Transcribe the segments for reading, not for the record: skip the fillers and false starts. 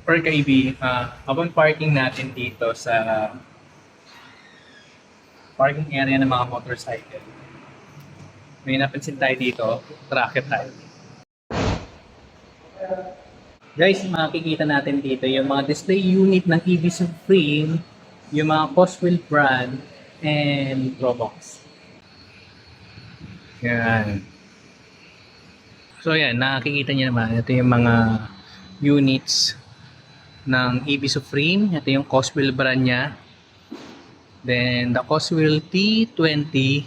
per kaibi, habang parking natin dito sa parking area ng mga motorcycle, may napansin tayo dito, tracker tayo. Guys, makikita natin dito yung mga display unit ng EV Supreme, yung mga Coswell brand, and Robox. Yan. So yan, nakikita niyo naman, ito yung mga units ng EV Supreme. Ito yung Coswell brand niya. Then the Coswell T20,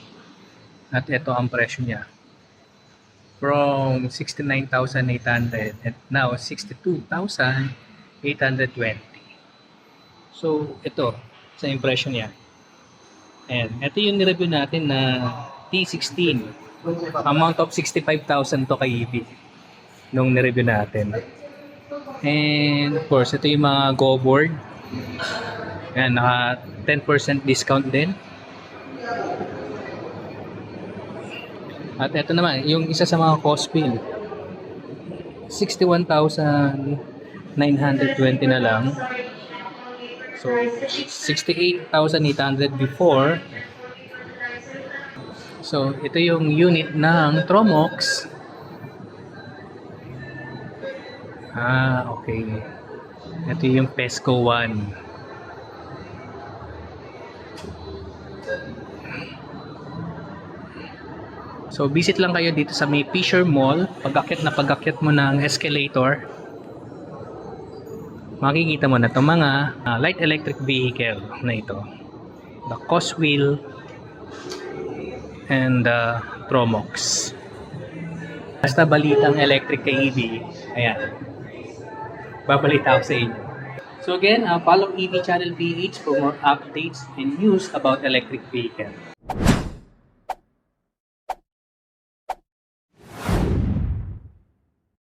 at ito ang presyo niya. From 69,800 and now 62,820. So ito sa impression niya. And ito yung nireview natin na T16. Amount of 65,000 to kay EV nung nireview natin. And of course, ito yung mga go board. Ayan, naka 10% discount din. At ito naman, yung isa sa mga Coswell. 61,920 na lang. So, 68,800 before. So, ito yung unit ng Tromox. Okay. Ito yung Pesco 1. So, visit lang kayo dito sa may Fisher Mall. Pag-akyat mo ng escalator, makikita mo na itong mga light electric vehicle na ito. The Coswell and the Tromox. Basta balitang electric kay EV, ayan, babalita ako sa inyo. So again, follow EV Channel PH for more updates and news about electric vehicle.